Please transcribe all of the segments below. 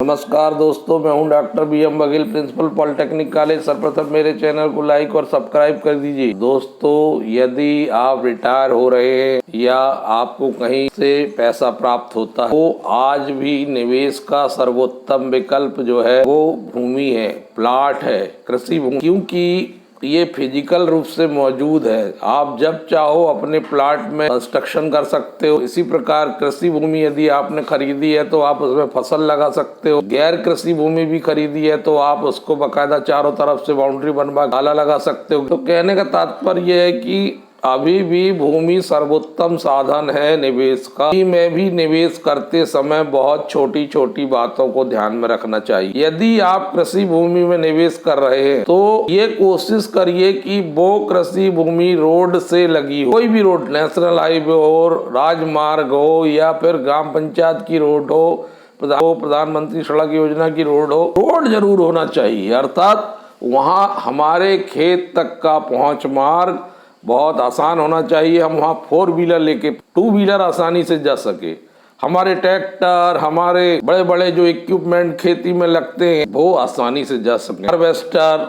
नमस्कार दोस्तों, मैं हूं doctor BM Baghel, principal polytechnic college. सर्वप्रथम मेरे चैनल को लाइक और सब्सक्राइब कर दीजिए। दोस्तों, यदि आप रिटायर हो रहे हैं या आपको कहीं से पैसा प्राप्त होता है तो आज भी निवेश का सर्वोत्तम विकल्प जो है वो भूमि है, प्लाट है, कृषि भूमि, क्योंकि ये फिजिकल रूप से मौजूद है। आप जब चाहो अपने प्लाट में कंस्ट्रक्शन कर सकते हो। इसी प्रकार कृषि भूमि यदि आपने खरीदी है तो आप उसमें फसल लगा सकते हो। गैर कृषि भूमि भी खरीदी है तो आप उसको बकायदा चारों तरफ से बाउंड्री बनवा ताला लगा सकते हो। तो कहने का तात्पर्य है कि अभी भी भूमि सर्वोत्तम साधन है निवेश का। में भी निवेश करते समय बहुत छोटी छोटी बातों को ध्यान में रखना चाहिए। यदि आप कृषि भूमि में निवेश कर रहे हैं तो ये कोशिश करिए कि वो कृषि भूमि रोड से लगी हो। कोई भी रोड, नेशनल हाईवे हो, राजमार्ग हो या फिर ग्राम पंचायत की रोड हो, प्रधानमंत्री सड़क योजना की रोड हो, रोड जरूर होना चाहिए। अर्थात वहाँ हमारे खेत तक का पहुँच मार्ग बहुत आसान होना चाहिए। हम वहाँ 4 व्हीलर लेके 2 व्हीलर आसानी से जा सके। हमारे ट्रैक्टर, हमारे बड़े बड़े जो इक्विपमेंट खेती में लगते हैं वो आसानी से जा सके, हार्वेस्टर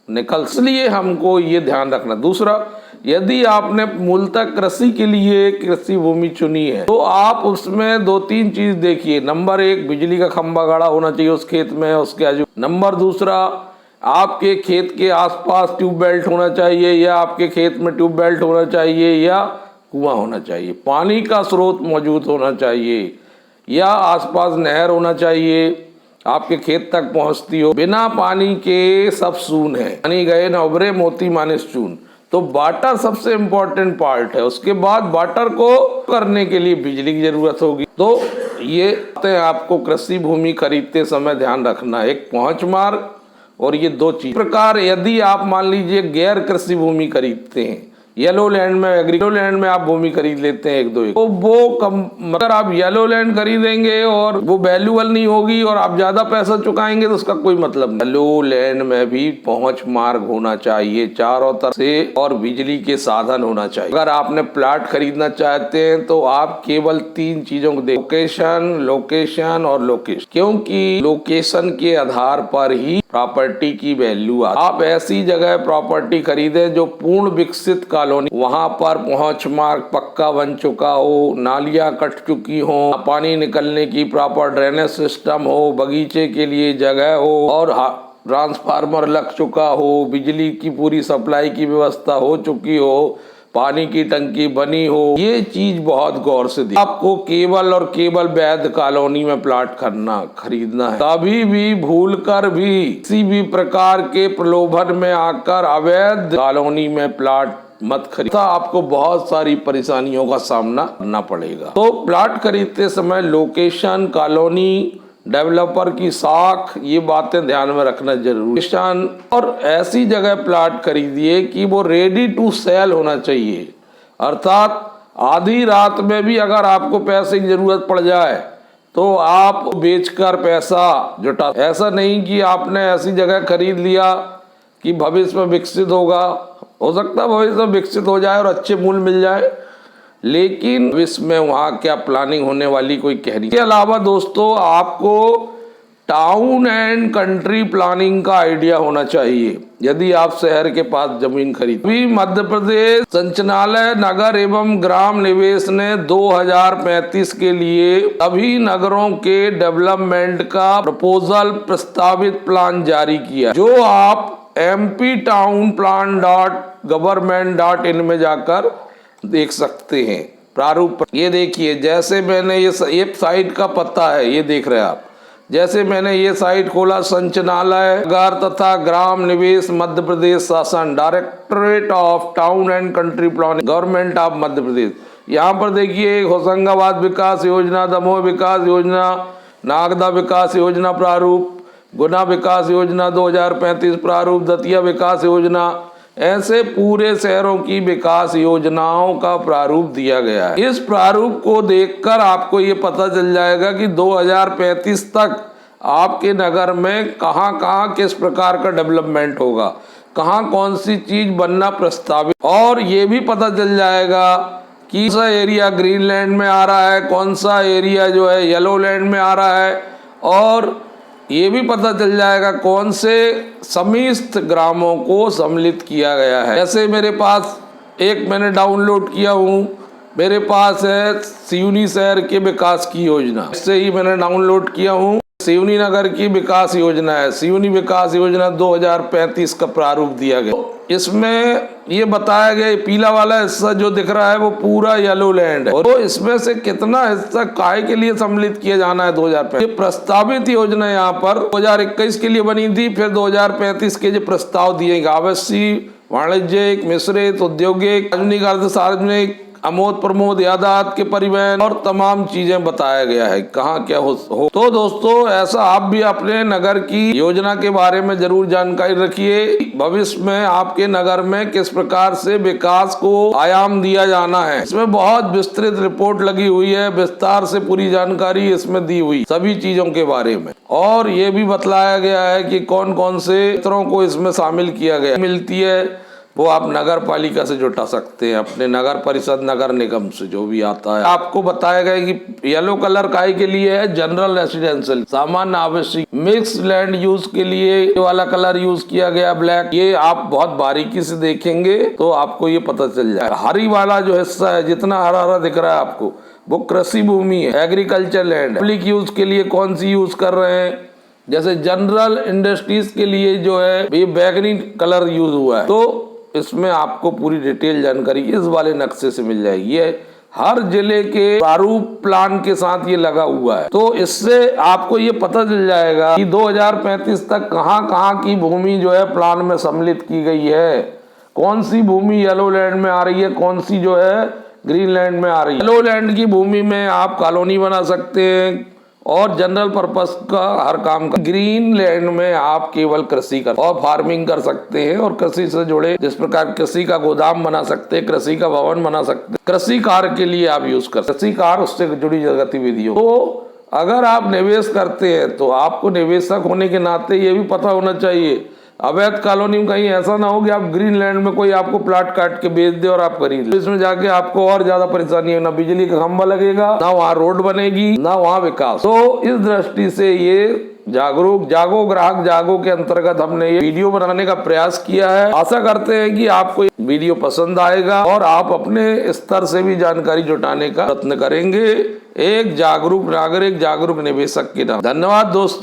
निकल। इसलिए हमको ये ध्यान रखना। दूसरा, यदि आपने मूलतः कृषि के लिए कृषि भूमि चुनी है तो आप उसमें 2-3 चीज देखिए। नंबर 1, बिजली का खंभा गाड़ा होना चाहिए उस खेत में, उसके आजू। नंबर दूसरा, आपके खेत के आसपास ट्यूबवेल होना चाहिए या आपके खेत में ट्यूबवेल होना चाहिए या कुआं होना चाहिए। पानी का स्रोत मौजूद होना चाहिए या आसपास नहर होना चाहिए आपके खेत तक पहुंचती हो। बिना पानी के सब सून है, पानी गए न उभरे मोती मानिस चून। तो वाटर सबसे इम्पोर्टेंट पार्ट है। उसके बाद वाटर को करने के लिए बिजली की जरूरत होगी। तो ये आपको कृषि भूमि खरीदते समय ध्यान रखना, एक पहुंच मार्ग और ये 2 चीज। प्रकार यदि आप मान लीजिए गैर कृषि भूमि खरीदते हैं, येलो लैंड में, एग्रीकल्चर लैंड में आप भूमि खरीद लेते हैं 1-2 तो वो कम, मगर आप येलो लैंड खरीदेंगे और वो वैल्यूएबल नहीं होगी और आप ज्यादा पैसा चुकाएंगे तो उसका कोई मतलब नहीं। येलो लैंड में भी पहुंच मार्ग होना चाहिए चारों तरफ से और बिजली के साधन होना चाहिए। अगर आपने प्लाट खरीदना चाहते हैं तो आप केवल 3 चीजों को देखो, लोकेशन, लोकेशन और लोकेशन, क्योंकि लोकेशन के आधार पर ही प्रॉपर्टी की वैल्यू आती है। आप ऐसी जगह प्रॉपर्टी खरीदें जो पूर्ण विकसित कॉलोनी, वहां पर पहुंच मार्ग पक्का बन चुका हो, नालियां कट चुकी हो, पानी निकलने की प्रॉपर ड्रेनेज सिस्टम हो, बगीचे के लिए जगह हो और ट्रांसफार्मर लग चुका हो, बिजली की पूरी सप्लाई की व्यवस्था हो चुकी हो, पानी की टंकी बनी हो। ये चीज बहुत गौर से देखिए। आपको केवल और केवल वैध कॉलोनी में प्लाट खरीदना है। कभी भी भूलकर भी किसी भी प्रकार के प्रलोभन में आकर अवैध कॉलोनी में प्लाट मत खरीदना, आपको बहुत सारी परेशानियों का सामना करना पड़ेगा। तो प्लाट खरीदते समय लोकेशन, कॉलोनी, डेवलपर की साख, ये बातें ध्यान में रखना जरूरी है। और ऐसी जगह प्लाट खरीदिए कि वो रेडी टू सेल होना चाहिए। अर्थात आधी रात में भी अगर आपको पैसे की जरूरत पड़ जाए तो आप बेचकर पैसा जुटा। ऐसा नहीं कि आपने ऐसी जगह खरीद लिया कि भविष्य में विकसित होगा। हो सकता है भविष्य में विकसित हो जाए और अच्छे मूल्य मिल जाए, लेकिन इसमें वहाँ क्या प्लानिंग होने वाली कोई कह नहीं। इसके अलावा दोस्तों, आपको टाउन एंड कंट्री प्लानिंग का आइडिया होना चाहिए यदि आप शहर के पास जमीन खरीद। अभी मध्य प्रदेश संचालनालय नगर एवं ग्राम निवेश ने 2035 के लिए सभी नगरों के डेवलपमेंट का प्रपोजल, प्रस्तावित प्लान जारी किया, जो आप mptownplan.government.in में जाकर देख सकते हैं। प्रारूप ये देखिए, जैसे मैंने ये साइट का पता है, ये देख रहे हैं आप। जैसे मैंने ये साइट खोला, संचालनालय नगर तथा ग्राम निवेश मध्य प्रदेश शासन, directorate of town and country planning, government of Madhya Pradesh. यहाँ पर देखिए, होशंगाबाद विकास योजना, दमोह विकास योजना, नागदा विकास योजना प्रारूप, गुना विकास योजना 2035 प्रारूप, दतिया विकास योजना, ऐसे पूरे शहरों की विकास योजनाओं का प्रारूप दिया गया है। इस प्रारूप को देखकर आपको ये पता चल जाएगा कि 2035 तक आपके नगर में कहाँ किस प्रकार का डेवलपमेंट होगा, कहाँ कौन सी चीज बनना प्रस्तावित, और ये भी पता चल जाएगा कि कौन सा एरिया ग्रीन लैंड में आ रहा है, कौन सा एरिया जो है येलो लैंड में आ रहा है, और ये भी पता चल जाएगा कौन से समिस्त ग्रामों को सम्मिलित किया गया है। जैसे मेरे पास एक मैंने डाउनलोड किया हूँ, मेरे पास है सिवनी शहर के विकास की योजना, इससे ही मैंने डाउनलोड किया हूँ। सिवनी नगर की विकास योजना है, सिवनी विकास योजना 2035 का प्रारूप दिया गया। इसमें ये बताया गया पीला वाला हिस्सा जो दिख रहा है वो पूरा येलो लैंड है, और तो इसमें से कितना हिस्सा काय के लिए सम्मिलित किया जाना है 2035। ये प्रस्तावित योजना यहाँ पर 2021 के लिए बनी थी, फिर 2035 के जो प्रस्ताव दिए गए आवश्यक, वाणिज्यिक, मिश्रित, औद्योगिक, सार्वजनिक, अर्ध सार्वजनिक, अमोद प्रमोद, यातायात के परिवहन और तमाम चीजें बताया गया है कहाँ क्या हो। तो दोस्तों ऐसा आप भी अपने नगर की योजना के बारे में जरूर जानकारी रखिए। भविष्य में आपके नगर में किस प्रकार से विकास को आयाम दिया जाना है, इसमें बहुत विस्तृत रिपोर्ट लगी हुई है, विस्तार से पूरी जानकारी इसमें दी हुई सभी चीजों के बारे में। और ये भी बतलाया गया है कि कौन कौन से क्षेत्रों को इसमें शामिल किया गया मिलती है, वो आप नगर पालिका से जुटा सकते हैं, अपने नगर परिषद, नगर निगम से जो भी आता है। आपको बताया गया कि येलो कलर काय के लिए है, जनरल रेसिडेंशियल, सामान्य आवश्यक। मिक्स लैंड यूज के लिए ये वाला कलर यूज किया गया ब्लैक। ये आप बहुत बारीकी से देखेंगे तो आपको ये पता चल जाएगा। हरी वाला जो हिस्सा है, जितना हरा हरा दिख रहा है आपको, वो कृषि भूमि है, एग्रीकल्चर लैंड। पब्लिक यूज के लिए कौन सी यूज कर रहे हैं, जैसे जनरल इंडस्ट्रीज के लिए जो है ये बैगनी कलर यूज हुआ है। तो इसमें आपको पूरी डिटेल जानकारी इस वाले नक्शे से मिल जाएगी। ये हर जिले के प्रारूप प्लान के साथ ये लगा हुआ है, तो इससे आपको ये पता चल जाएगा कि 2035 तक कहाँ कहाँ की भूमि जो है प्लान में सम्मिलित की गई है, कौन सी भूमि येलो लैंड में आ रही है, कौन सी जो है ग्रीन लैंड में आ रही है। येलो लैंड की भूमि में आप कॉलोनी बना सकते हैं और जनरल पर्पस का हर काम का। ग्रीन लैंड में आप केवल कृषि कर और फार्मिंग कर सकते हैं, और कृषि से जुड़े जिस प्रकार कृषि का गोदाम बना सकते हैं, कृषि का भवन बना सकते हैं, कृषि कार्य के लिए आप यूज कर सकते, कृषि कार्य उससे जुड़ी गतिविधियों। तो अगर आप निवेश करते हैं तो आपको निवेशक होने के नाते ये भी पता होना चाहिए अवैध कॉलोनी में कहीं ऐसा ना हो कि आप ग्रीन लैंड में कोई आपको प्लाट काट के बेच दे और आप खरीद लो। इसमें जाके आपको और ज्यादा परेशानी है, ना बिजली का खंभा लगेगा, ना वहाँ रोड बनेगी, ना वहाँ विकास। तो इस दृष्टि से ये जागो ग्राहक जागो के अंतर्गत हमने ये वीडियो बनाने का प्रयास किया है। आशा करते हैं कि आपको वीडियो पसंद आएगा और आप अपने स्तर से भी जानकारी जुटाने का प्रयत्न करेंगे, एक जागरूक नागरिक, जागरूक निवेशक के नाम। धन्यवाद दोस्तों।